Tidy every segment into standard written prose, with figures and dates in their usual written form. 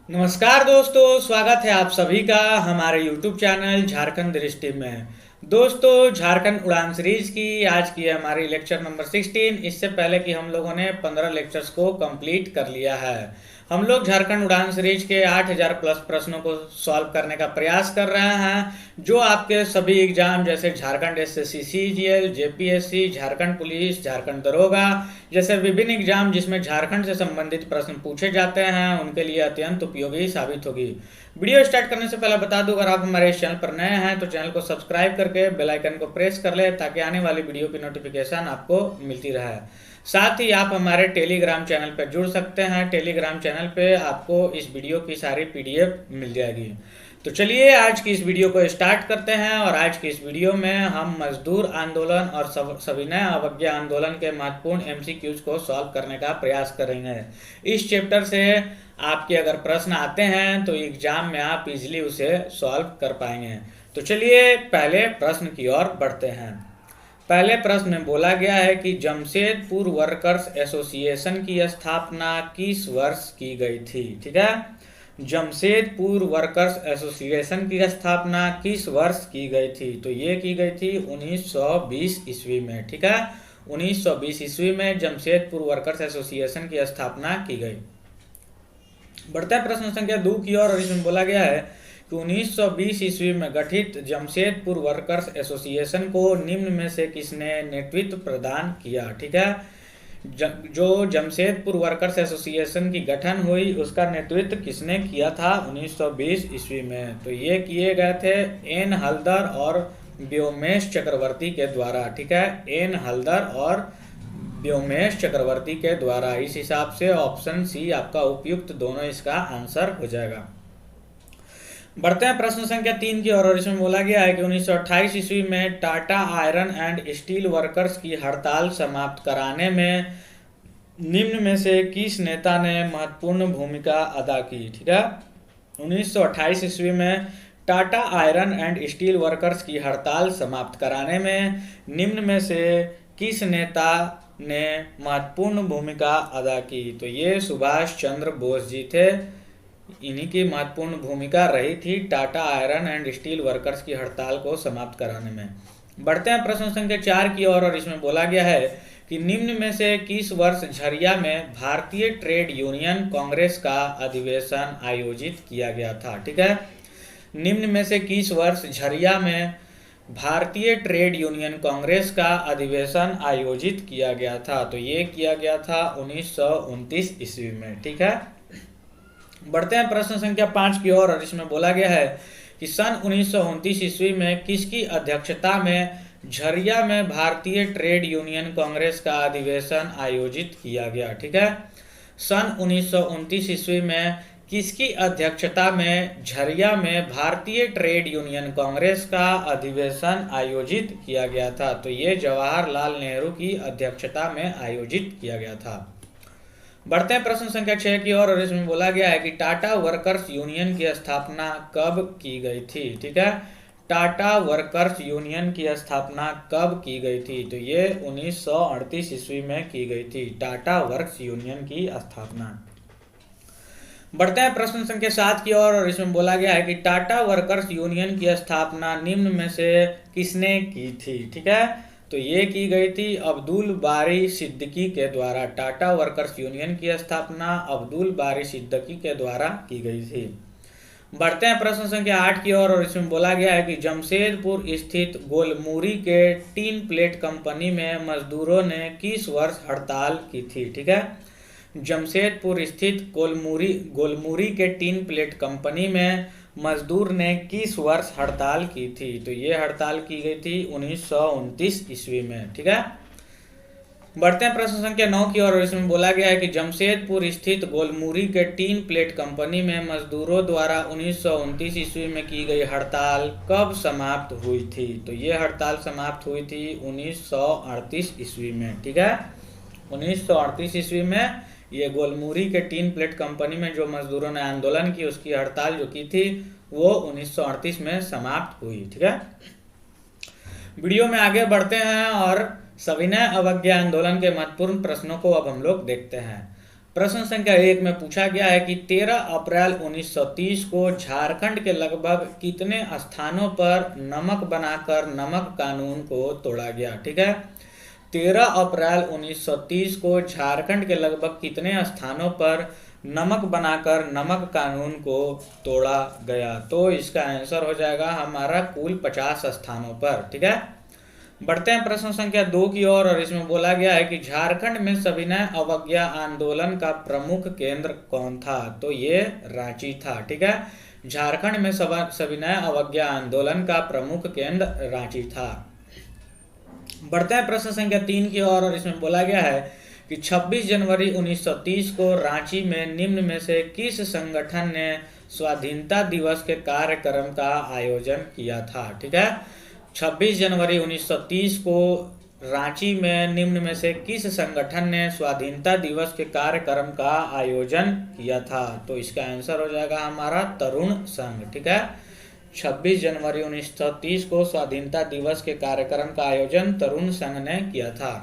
नमस्कार दोस्तों, स्वागत है आप सभी का हमारे YouTube चैनल झारखंड दृष्टि में। दोस्तों, झारखंड उड़ान सीरीज की आज की है हमारी लेक्चर नंबर 16। इससे पहले कि हम लोगों ने 15 लेक्चर्स को कंप्लीट कर लिया है। हम लोग झारखंड उड़ान सीरीज के 8000 प्लस प्रश्नों को सॉल्व करने का प्रयास कर रहे हैं, जो आपके सभी एग्जाम जैसे Jharkhand SSC CGL, JPSC, Jharkhand police, Jharkhand दरोगा जैसे विभिन्न एग्जाम जिसमें झारखंड से संबंधित प्रश्न पूछे जाते हैं, उनके लिए अत्यंत उपयोगी साबित होगी। वीडियो स्टार्ट करने से पहले बता दूं, अगर आप हमारे इस चैनल पर नए हैं तो चैनल को सब्सक्राइब करके बेल आइकन को प्रेस कर ले ताकि आने वाली वीडियो की नोटिफिकेशन आपको मिलती रहे। साथ ही आप हमारे टेलीग्राम चैनल पर जुड़ सकते हैं। टेलीग्राम चैनल पे आपको इस वीडियो की सारी पीडीएफ मिल जाएगी। तो चलिए आज की इस वीडियो को स्टार्ट करते हैं। और आज की इस वीडियो में हम मजदूर आंदोलन और सविनय अवज्ञा आंदोलन के महत्वपूर्ण एमसीक्यूज को सॉल्व करने का प्रयास करेंगे। इस चैप्टर से आपके अगर प्रश्न आते हैं तो एग्जाम में आप इजीली उसे सॉल्व कर पाएंगे। तो चलिए पहले प्रश्न की ओर बढ़ते हैं। पहले प्रश्न में बोला गया है कि जमशेदपुर वर्कर्स एसोसिएशन की स्थापना किस वर्ष की गई थी। ठीक है, जमशेदपुर वर्कर्स एसोसिएशन की स्थापना किस वर्ष की गई थी? तो ये की गई थी 1920 ईस्वी में। ठीक है, 1920 ईस्वी में जमशेदपुर वर्कर्स एसोसिएशन की स्थापना की गई। बढ़ता है प्रश्न संख्या 2 की ओर, और इसमें बोला गया है कि 1920 ईस्वी में गठित जमशेदपुर वर्कर्स एसोसिएशन को निम्न में से किसने नेतृत्व प्रदान किया। ठीक है, जो जमशेदपुर वर्कर्स एसोसिएशन की गठन हुई उसका नेतृत्व किसने किया था 1920 ईस्वी में? तो ये किए गए थे एन हल्दर और व्योमेश चक्रवर्ती के द्वारा। ठीक है, एन हल्दर और व्योमेश चक्रवर्ती के द्वारा। इस हिसाब से ऑप्शन सी आपका उपयुक्त दोनों इसका आंसर हो जाएगा। बढ़ते हैं प्रश्न संख्या 3 की ओर, और इसमें बोला गया है कि 1928 ईस्वी में Tata iron and steel workers की हड़ताल समाप्त कराने में निम्न में से किस नेता ने महत्वपूर्ण भूमिका अदा की। ठीक है, 1928 ईस्वी में Tata iron and steel workers की हड़ताल समाप्त कराने में निम्न में से किस नेता ने महत्वपूर्ण भूमिका अदा की? तो ये सुभाष चंद्र बोस जी थे। इन्हीं की महत्वपूर्ण भूमिका रही थी Tata iron and steel workers की हड़ताल को समाप्त कराने में। बढ़ते हैं प्रश्न संख्या 4 की ओर, और इसमें बोला गया है कि निम्न में से किस वर्ष झरिया में भारतीय ट्रेड यूनियन कांग्रेस का अधिवेशन आयोजित किया गया था। ठीक है, निम्न में से किस वर्ष झरिया में भारतीय ट्रेड यूनियन कांग्रेस का अधिवेशन आयोजित किया गया था? तो ये किया गया था 1929 ईस्वी में। ठीक है, बढ़ते हैं प्रश्न संख्या 5 की ओर, और इसमें बोला गया है कि सन 1929 ईस्वी में किसकी अध्यक्षता में झरिया में भारतीय ट्रेड यूनियन कांग्रेस का अधिवेशन आयोजित किया गया। ठीक है, सन 1929 ईस्वी में किसकी अध्यक्षता में झरिया में भारतीय ट्रेड यूनियन कांग्रेस का अधिवेशन आयोजित किया गया था? तो ये जवाहरलाल नेहरू की अध्यक्षता में आयोजित किया गया था। बढ़ते हैं प्रश्न संख्या 6 की ओर, और इसमें बोला गया है कि टाटा वर्कर्स यूनियन की स्थापना कब की गई थी। ठीक है, टाटा वर्कर्स यूनियन की स्थापना कब की गई थी? तो ये 1938 ईस्वी में की गई थी टाटा वर्कर्स यूनियन की स्थापना। बढ़ते हैं प्रश्न संख्या 7 की ओर, और इसमें बोला गया है कि टाटा वर्कर्स यूनियन की स्थापना निम्न में से किसने की थी। ठीक है, तो ये की गई थी अब्दुल बारी सिद्दीकी के द्वारा। टाटा वर्कर्स यूनियन की स्थापना अब्दुल बारी सिद्दीकी के द्वारा की गई थी। बढ़ते हैं प्रश्न संख्या 8 की ओर, और इसमें बोला गया है कि जमशेदपुर स्थित गोलमुरी के टीन प्लेट कंपनी में मजदूरों ने किस वर्ष हड़ताल की थी। ठीक है, जमशेदपुर स्थित गोलमुरी के टीन प्लेट कंपनी में मजदूर ने किस वर्ष हड़ताल की थी? तो ये हड़ताल की गई थी 1929 ईस्वी में। ठीक है, बढ़ते हैं प्रश्न संख्या 9 की ओर, और इसमें बोला गया है कि जमशेदपुर स्थित गोलमुरी के टीन प्लेट कंपनी में मजदूरों द्वारा 1929 ईस्वी में की गई हड़ताल कब समाप्त हुई थी? तो ये हड़ताल समाप्त हुई थी 1938 ईस्वी में। ठीक है, 1938 ईस्वी में ये गोलमुरी के टीन प्लेट कंपनी में जो मजदूरों ने आंदोलन की उसकी हड़ताल जो की थी वो 1938 में समाप्त हुई। ठीक है, वीडियो में आगे बढ़ते हैं और सविनय अवज्ञा आंदोलन के महत्वपूर्ण प्रश्नों को अब हम लोग देखते हैं। प्रश्न संख्या 1 में पूछा गया है कि 13 अप्रैल 1930 को झारखंड के लगभग कितने स्थानों पर नमक बनाकर नमक कानून को तोड़ा गया। ठीक है, 13 अप्रैल 1930 को झारखंड के लगभग कितने स्थानों पर नमक बनाकर नमक कानून को तोड़ा गया। तो इसका आंसर हो जाएगा हमारा कुल 50 स्थानों पर। ठीक है, बढ़ते हैं प्रश्न संख्या 2 की ओर और इसमें बोला गया है कि झारखंड में सविनय अवज्ञा आंदोलन का प्रमुख केंद्र कौन था। तो ये रांची था। ठीक है, झारखंड में सविनय अवज्ञा आंदोलन का प्रमुख केंद्र रांची था। बढ़ते हैं प्रश्न संख्या 3 की ओर और इसमें बोला गया है कि 26 जनवरी 1930 को रांची में निम्न में से किस संगठन ने स्वाधीनता दिवस के कार्यक्रम का आयोजन किया था। ठीक है, 26 जनवरी 1930 को रांची में निम्न में से किस संगठन ने स्वाधीनता दिवस के कार्यक्रम का आयोजन किया था। तो इसका आंसर हो जाएगा हमारा तरुण संघ। ठीक है, 26 जनवरी 1930 को स्वाधीनता दिवस के कार्यक्रम का आयोजन तरुण संघ ने किया था।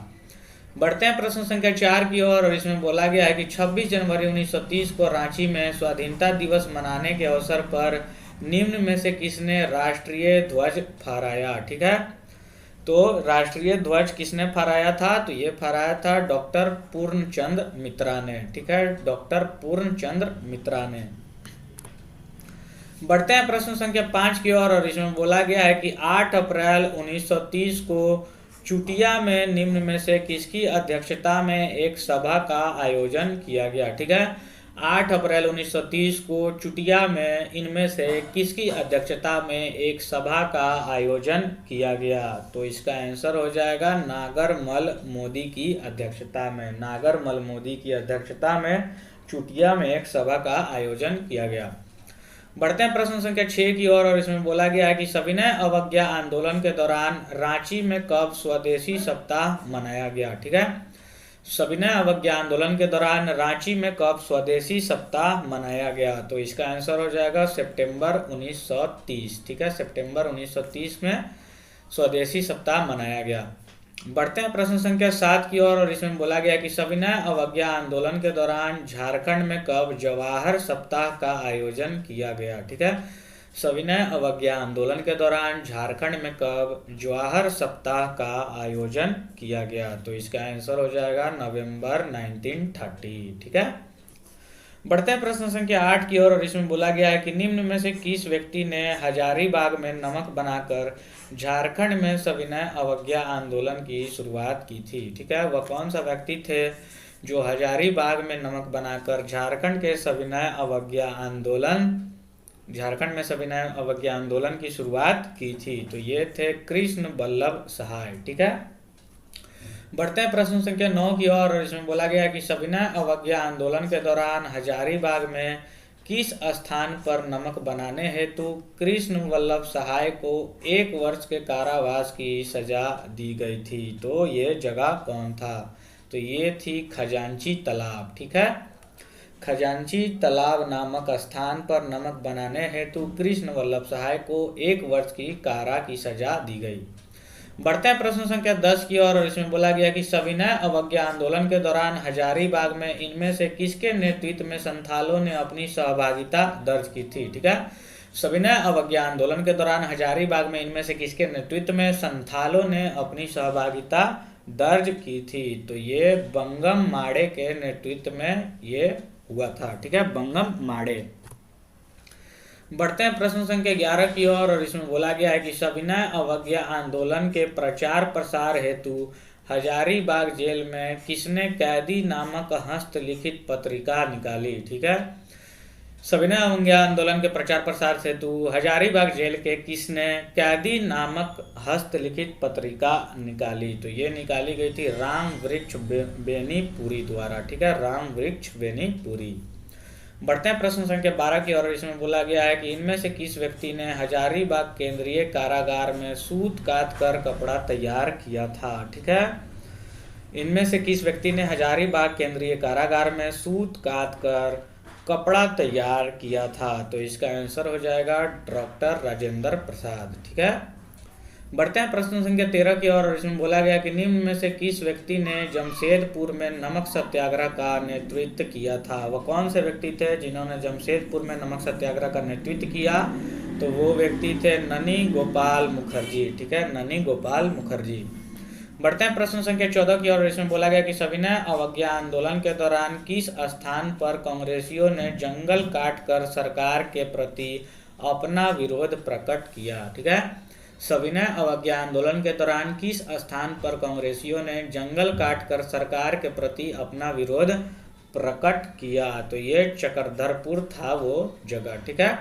बढ़ते हैं प्रश्न संख्या 4 की ओर और इसमें बोला गया है कि 26 जनवरी 1930 को रांची में स्वाधीनता दिवस मनाने के अवसर पर निम्न में से किसने राष्ट्रीय ध्वज फहराया। ठीक है, तो राष्ट्रीय ध्वज किसने फहराया था। तो ये फहराया था डॉक्टर पूर्णचंद्र मित्रा ने। ठीक है, डॉक्टर पूर्णचंद्र मित्रा ने। बढ़ते हैं प्रश्न संख्या 5 की ओर और इसमें बोला गया है कि 8 अप्रैल 1930 को चुटिया में निम्न में से किसकी अध्यक्षता में एक सभा का आयोजन किया गया। ठीक है, 8 अप्रैल 1930 को चुटिया में इनमें से किसकी अध्यक्षता में एक सभा का आयोजन किया गया। तो इसका आंसर हो जाएगा नागरमल मोदी की अध्यक्षता में। नागरमल मोदी की अध्यक्षता में चुटिया में एक सभा का आयोजन किया गया। बढ़ते हैं प्रश्न संख्या 6 की ओर और इसमें बोला गया है कि सविनय अवज्ञा आंदोलन के दौरान रांची में कब स्वदेशी सप्ताह मनाया गया। ठीक है, सविनय अवज्ञा आंदोलन के दौरान रांची में कब स्वदेशी सप्ताह मनाया गया। तो इसका आंसर हो जाएगा सितंबर 1930। ठीक है, सितंबर 1930 में स्वदेशी सप्ताह मनाया गया। बढ़ते हैं प्रश्न संख्या 7 की ओर और इसमें बोला गया कि सविनय अवज्ञा आंदोलन के दौरान झारखंड में कब जवाहर सप्ताह का आयोजन किया गया। ठीक है, सविनय अवज्ञा आंदोलन के दौरान झारखंड में कब जवाहर सप्ताह का आयोजन किया गया। तो इसका आंसर हो जाएगा नवंबर 1930। ठीक है, बढ़ते हैं प्रश्न संख्या 8 की ओर और इसमें बोला गया है कि निम्न में से किस व्यक्ति ने हजारीबाग में नमक बनाकर झारखंड में सविनय अवज्ञा आंदोलन की शुरुआत की थी। ठीक है, वह कौन सा व्यक्ति थे जो हजारीबाग में नमक बनाकर झारखंड में सविनय अवज्ञा आंदोलन की शुरुआत की थी। तो ये थे कृष्ण वल्लभ सहाय। ठीक है, बढ़ते हैं प्रश्न संख्या 9 की ओर और इसमें बोला गया कि सविनय अवज्ञा आंदोलन के दौरान हजारीबाग में किस स्थान पर नमक बनाने हेतु कृष्ण वल्लभ सहाय को 1 वर्ष के कारावास की सजा दी गई थी। तो ये जगह कौन था। तो ये थी खजांची तालाब। ठीक है, खजांची तालाब नामक स्थान पर नमक बनाने हेतु कृष्ण वल्लभ सहाय को 1 वर्ष की कारा की सजा दी गई। बढ़ते हैं प्रश्न संख्या 10 की ओर और इसमें बोला गया कि सविनय अवज्ञा आंदोलन के दौरान हजारीबाग में इनमें से किसके नेतृत्व में संथालों ने अपनी सहभागिता दर्ज की थी। ठीक है, सविनय अवज्ञा आंदोलन के दौरान हजारीबाग में इनमें से किसके नेतृत्व में संथालों ने अपनी सहभागिता दर्ज की थी। तो ये बंगम माड़े के नेतृत्व में ये हुआ था। ठीक है, बंगम माड़े। बढ़ते हैं प्रश्न संख्या 11 की ओर और इसमें बोला गया है कि सविनय अवज्ञा आंदोलन के प्रचार प्रसार हेतु हजारीबाग जेल में किसने कैदी नामक हस्तलिखित पत्रिका निकाली। ठीक है, सविनय अवज्ञा आंदोलन के प्रचार प्रसार हेतु हजारीबाग जेल के किसने कैदी नामक हस्तलिखित पत्रिका निकाली। तो ये निकाली गई थी राम वृक्ष बेनीपुरी द्वारा। ठीक है, राम वृक्ष बेनीपुरी। बढ़ते हैं प्रश्न संख्या 12 की ओर इसमें बोला गया है कि इनमें से किस व्यक्ति ने हजारीबाग केंद्रीय कारागार में सूत काट कर कपड़ा तैयार किया था। ठीक है, इनमें से किस व्यक्ति ने हजारीबाग केंद्रीय कारागार में सूत काट कर कपड़ा तैयार किया था। तो इसका आंसर हो जाएगा डॉक्टर राजेंद्र प्रसाद। ठीक है, बढ़ते हैं प्रश्न संख्या 13 की ओर और इसमें बोला गया कि निम्न में से किस व्यक्ति ने जमशेदपुर में नमक सत्याग्रह का नेतृत्व किया था। वह कौन से व्यक्ति थे जिन्होंने जमशेदपुर में नमक सत्याग्रह का नेतृत्व किया? तो वो व्यक्ति थे ननी गोपाल मुखर्जी। ठीक है, ननी गोपाल मुखर्जी। बढ़ते हैं प्रश्न संख्या 14 की ओर। इसमें बोला गया कि सविनय अवज्ञा आंदोलन के दौरान किस स्थान पर कांग्रेसियों ने जंगल काटकर सरकार के प्रति अपना विरोध प्रकट किया। ठीक है, सविनय अवज्ञा आंदोलन के दौरान किस स्थान पर कांग्रेसियों ने जंगल काटकर सरकार के प्रति अपना विरोध प्रकट किया? तो ये चक्रधरपुर था वो जगह। ठीक है,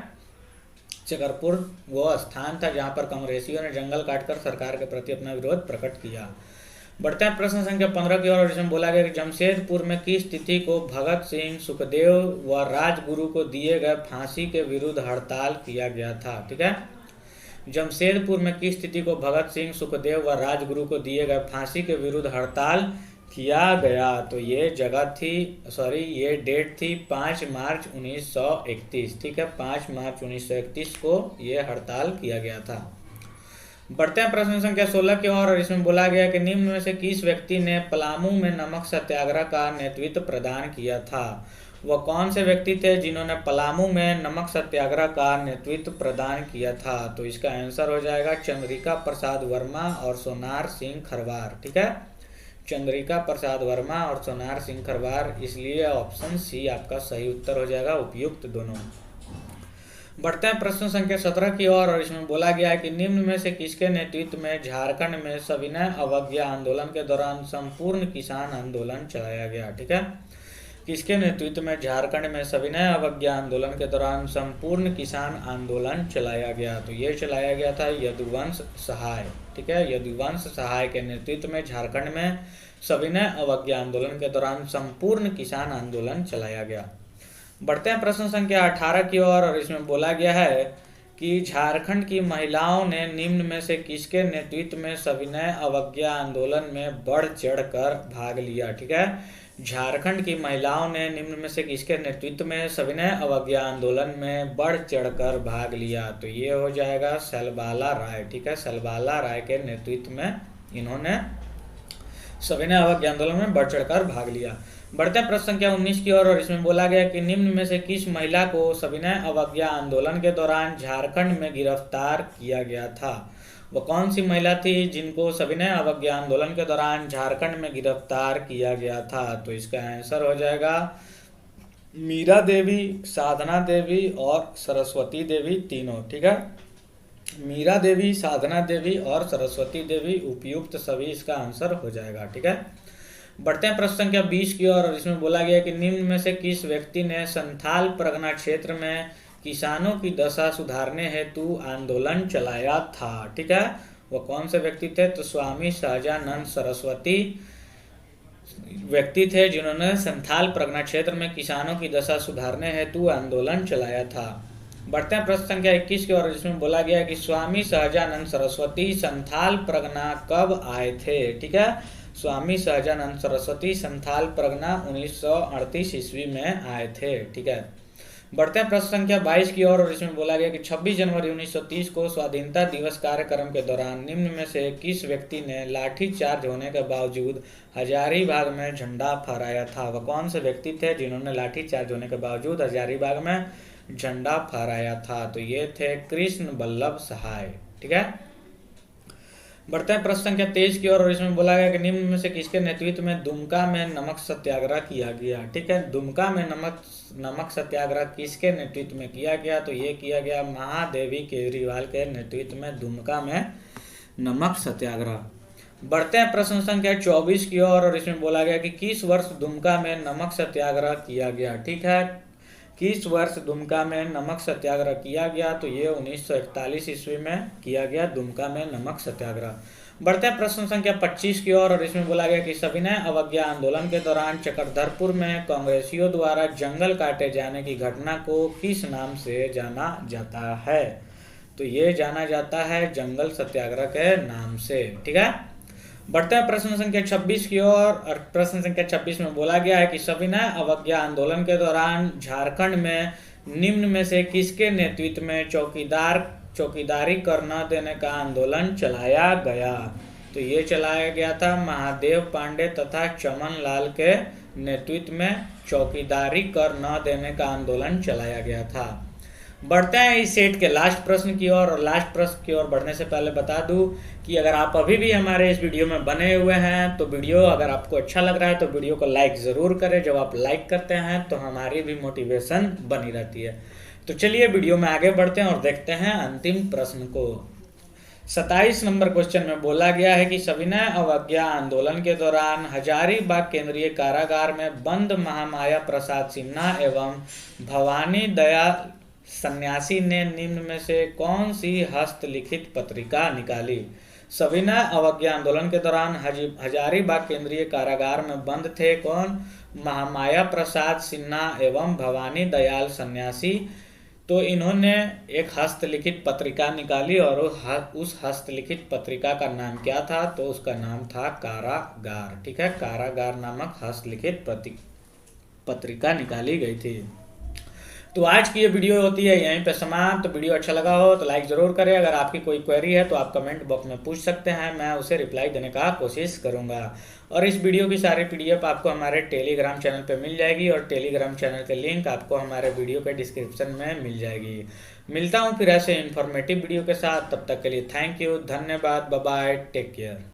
चक्रपुर वो स्थान था जहां पर कांग्रेसियों ने जंगल काटकर सरकार के प्रति अपना विरोध प्रकट किया। बढ़ते हैं प्रश्न संख्या 15 की ओर। इसमें बोला गया कि जमशेदपुर में किस तिथि को भगत सिंह, सुखदेव व राजगुरु को दिए गए फांसी के विरुद्ध हड़ताल किया गया था। ठीक है, जमशेदपुर में किस तिथि को भगत सिंह, सुखदेव व राजगुरु को दिए गए फांसी के विरुद्ध हड़ताल किया गया? तो ये जगह थी, ये डेट थी 5 मार्च 1931। ठीक है, 5 मार्च 1931 को ये हड़ताल किया गया था। बढ़ते हैं प्रश्न संख्या 16 की ओर और इसमें बोला गया कि निम्न में से किस व्यक्ति ने पलामू में नमक सत्याग्रह का नेतृत्व प्रदान किया था? वह कौन से व्यक्ति थे जिन्होंने पलामू में नमक सत्याग्रह का नेतृत्व प्रदान किया था? तो इसका आंसर हो जाएगा चंद्रिका प्रसाद वर्मा और सोनार सिंह खरवार। ठीक है, चंद्रिका प्रसाद वर्मा और सोनार सिंह खरवार, इसलिए ऑप्शन सी आपका सही उत्तर हो जाएगा, उपयुक्त दोनों। बढ़ते हैं प्रश्न संख्या 17 की ओर और इसमें बोला गया है कि निम्न में से किसके नेतृत्व में झारखंड में सविनय अवज्ञा आंदोलन के दौरान संपूर्ण किसान आंदोलन चलाया गया? ठीक है, किसके नेतृत्व में झारखंड में सविनय अवज्ञा आंदोलन के दौरान संपूर्ण किसान आंदोलन चलाया गया? तो ये चलाया गया था यदुवंश सहाय। ठीक है, यदुवंश सहाय के नेतृत्व में झारखंड में सविनय अवज्ञा आंदोलन के दौरान संपूर्ण किसान आंदोलन चलाया गया। बढ़ते हैं प्रश्न संख्या 18 की ओर और इसमें बोला गया है कि झारखंड की महिलाओं ने निम्न में से किसके नेतृत्व में सविनय अवज्ञा आंदोलन में बढ़ चढ़कर भाग लिया? ठीक है, झारखंड की महिलाओं ने निम्न में से किसके नेतृत्व में सविनय अवज्ञा आंदोलन में बढ़ चढ़कर भाग लिया? तो ये हो जाएगा सलबाला राय। ठीक है, सलबाला राय के नेतृत्व में इन्होंने सविनय अवज्ञा आंदोलन में बढ़ चढ़कर भाग लिया। बढ़ते हैं प्रश्न संख्या 19 की ओर और इसमें बोला गया कि निम्न में से किस महिला को सविनय अवज्ञा आंदोलन के दौरान झारखंड में गिरफ्तार किया गया था? वो कौन सी महिला थी जिनको सविनय अवज्ञा आंदोलन के दौरान झारखंड में गिरफ्तार किया गया था? तो इसका आंसर हो जाएगा मीरा देवी, साधना देवी और सरस्वती देवी, तीनों। ठीक है, मीरा देवी, साधना देवी और सरस्वती देवी, उपयुक्त सभी इसका आंसर हो जाएगा। ठीक है, बढ़ते हैं प्रश्न संख्या 20 की ओर और इसमें बोला गया कि निम्न में से किस व्यक्ति ने संथाल परगना क्षेत्र में किसानों की दशा सुधारने हेतु आंदोलन चलाया था? ठीक है, वो कौन से व्यक्ति थे? तो स्वामी सहजानंद सरस्वती व्यक्ति थे जिन्होंने संथाल परगना क्षेत्र में किसानों की दशा सुधारने हेतु आंदोलन चलाया था। बढ़ते हैं प्रश्न संख्या 21 की ओर जिसमें बोला गया कि स्वामी सहजानंद सरस्वती संथाल परगना कब आए थे? ठीक है, स्वामी सहजानंद सरस्वती संथाल परगना 1938 ईस्वी में आए थे। ठीक है, बढ़ते हैं प्रश्न संख्या 22 की ओर और इसमें बोला गया कि 26 जनवरी 1930 को स्वाधीनता दिवस कार्यक्रम के दौरान निम्न में से किस व्यक्ति ने लाठीचार्ज होने के बावजूद हजारीबाग में झंडा फहराया था? वह कौन से व्यक्ति थे जिन्होंने लाठीचार्ज होने के बावजूद हजारीबाग में झंडा फहराया था? तो ये थे कृष्ण बल्लभ सहाय। ठीक है, बढ़ते हैं प्रश्न संख्या 23 की ओर और इसमें बोला गया कि निम्न में से किसके नेतृत्व में दुमका में नमक सत्याग्रह किया गया? ठीक है, दुमका में नमक सत्याग्रह किसके नेतृत्व में किया गया? तो ये किया गया महादेवी केजरीवाल के नेतृत्व में दुमका में नमक सत्याग्रह। बढ़ते हैं प्रश्न संख्या 24 की ओर और इसमें बोला गया कि किस वर्ष दुमका में नमक सत्याग्रह किया गया? ठीक है, किस वर्ष दुमका में नमक सत्याग्रह किया गया? तो ये 1941 ईस्वी में किया गया दुमका में नमक सत्याग्रह। बढ़ते हैं प्रश्न संख्या 25 की ओर और इसमें बोला गया कि सविनय अवज्ञा आंदोलन के दौरान चक्रधरपुर में कांग्रेसियों द्वारा जंगल काटे जाने की घटना को किस नाम से जाना जाता है? तो ये जाना जाता है जंगल सत्याग्रह के नाम से। ठीक है, बढ़ते हैं प्रश्न संख्या 26 की ओर और प्रश्न संख्या 26 में बोला गया है कि सविनय अवज्ञा आंदोलन के दौरान झारखंड में निम्न में से किसके नेतृत्व में चौकीदार चौकीदारी कर न देने का आंदोलन चलाया गया? तो ये चलाया गया था महादेव पांडे तथा चमन लाल के नेतृत्व में चौकीदारी कर न देने का आंदोलन चलाया गया था। बढ़ते हैं इस सेट के लास्ट प्रश्न की ओर। और लास्ट प्रश्न की ओर बढ़ने से पहले बता दूं कि अगर आप अभी भी हमारे इस वीडियो में बने हुए हैं तो वीडियो अगर आपको अच्छा लग रहा है तो वीडियो को लाइक ज़रूर करें। जब आप लाइक करते हैं तो हमारी भी मोटिवेशन बनी रहती है। तो चलिए वीडियो में आगे बढ़ते हैं और देखते हैं अंतिम प्रश्न को। 27 नंबर क्वेश्चन में बोला गया है कि सविनय अवज्ञा आंदोलन के दौरान हजारीबाग केंद्रीय कारागार में बंद महामाया प्रसाद सिन्हा एवं भवानी दया सन्यासी ने निम्न में से कौन सी हस्तलिखित पत्रिका निकाली? सविनय अवज्ञा आंदोलन के दौरान हजारीबाग केंद्रीय कारागार में बंद थे कौन? महामाया प्रसाद सिन्हा एवं भवानी दयाल सन्यासी। तो इन्होंने एक हस्तलिखित पत्रिका निकाली और उस हस्तलिखित पत्रिका का नाम क्या था? तो उसका नाम था कारागार। ठीक है, कारागार नामक हस्तलिखित पत्रिका निकाली गई थी। तो आज की ये वीडियो होती है यहीं पे समाप्त। तो वीडियो अच्छा लगा हो तो लाइक ज़रूर करें। अगर आपकी कोई क्वेरी है तो आप कमेंट बॉक्स में पूछ सकते हैं, मैं उसे रिप्लाई देने का कोशिश करूंगा। और इस वीडियो की सारी PDF आपको हमारे टेलीग्राम चैनल पे मिल जाएगी और टेलीग्राम चैनल के लिंक आपको हमारे वीडियो के डिस्क्रिप्शन में मिल जाएगी। मिलता हूँ फिर ऐसे इन्फॉर्मेटिव वीडियो के साथ। तब तक के लिए थैंक यू, धन्यवाद, बाय बाय, टेक केयर।